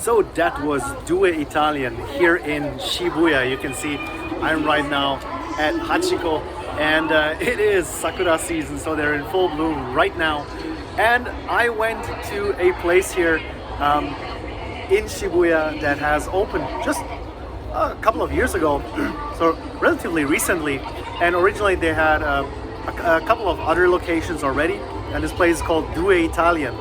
So that was Due Italian here in Shibuya. You can see I'm right now at Hachiko, and it is Sakura season, so they're in full bloom right now. And I went to a place here in Shibuya that has opened just a couple of years ago, so relatively recently. And originally they had a couple of other locations already, and this place is called Due Italian.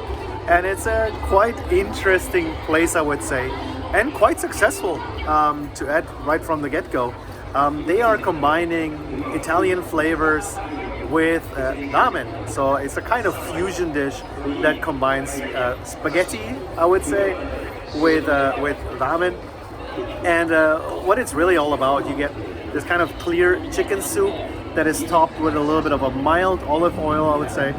And it's a quite interesting place, I would say, and quite successful to add right from the get-go. They are combining Italian flavors with ramen. So it's a kind of fusion dish that combines spaghetti, I would say, with ramen. And what it's really all about, you get this kind of clear chicken soup that is topped with a little bit of a mild olive oil, I would say.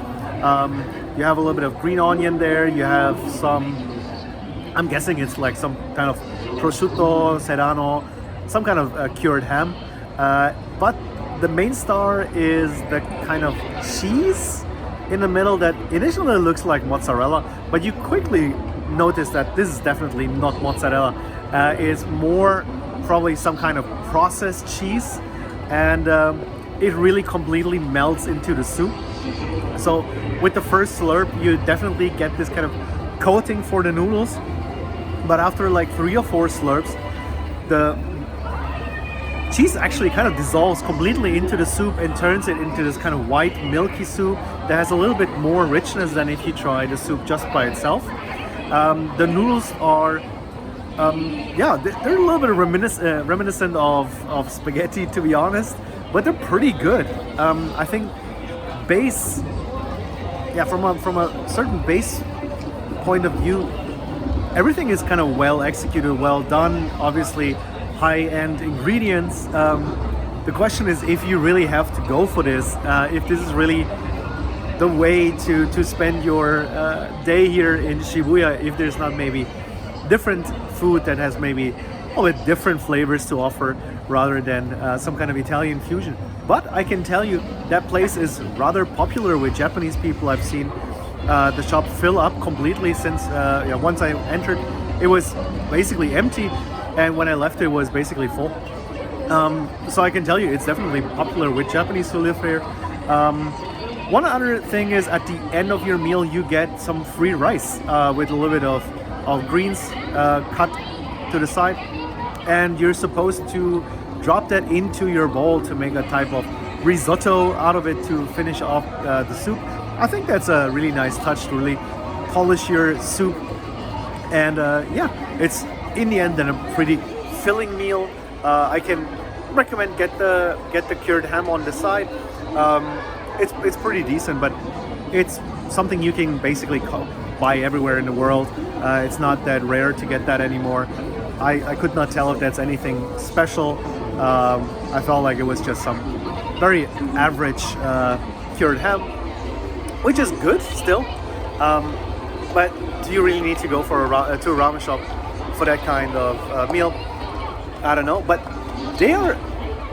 You have a little bit of green onion there. You have some, I'm guessing it's like some kind of prosciutto, serrano, some kind of cured ham. But the main star is the kind of cheese in the middle that initially looks like mozzarella, but you quickly notice that this is definitely not mozzarella. It's more probably some kind of processed cheese, and it really completely melts into the soup. So with the first slurp, you definitely get this kind of coating for the noodles, but after like 3 or 4 slurps, the cheese actually kind of dissolves completely into the soup and turns it into this kind of white milky soup that has a little bit more richness than if you try the soup just by itself. The noodles are they're a little bit reminiscent of spaghetti, to be honest, but they're pretty good. I think from a certain base point of view, everything is kind of well executed, well done. Obviously, high-end ingredients. The question is if you really have to go for this, if this is really the way to spend your day here in Shibuya, if there's not maybe different food that has maybe a bit different flavors to offer rather than some kind of Italian fusion. But I can tell you that place is rather popular with Japanese people. I've seen the shop fill up completely since once I entered, it was basically empty, and when I left it was basically full. So I can tell you it's definitely popular with Japanese who live here. One other thing is at the end of your meal you get some free rice with a little bit of greens cut to the side, and you're supposed to drop that into your bowl to make a type of risotto out of it to finish off the soup. I think that's a really nice touch to really polish your soup, and it's in the end then a pretty filling meal. I can recommend get the cured ham on the side. It's pretty decent, but it's something you can basically buy everywhere in the world. It's not that rare to get that anymore. I could not tell if that's anything special. I felt like it was just some very average cured ham, which is good still. But do you really need to go for to a ramen shop for that kind of meal? I don't know. But they are,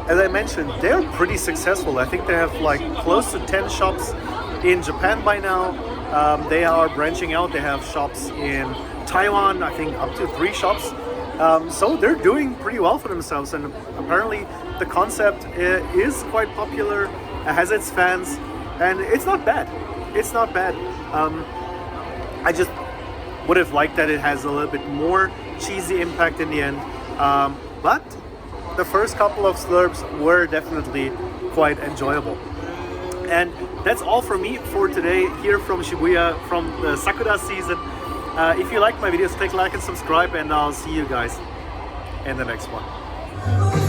as I mentioned, they are pretty successful. I think they have like close to 10 shops in Japan by now. They are branching out. They have shops in Taiwan, I think up to 3 shops. So they're doing pretty well for themselves, and apparently the concept is quite popular, has its fans, and it's not bad. It's not bad. I just would have liked that it has a little bit more cheesy impact in the end, but the first couple of slurps were definitely quite enjoyable. And that's all from me for today here from Shibuya, from the Sakura season. If you like my videos, click like and subscribe, and I'll see you guys in the next one.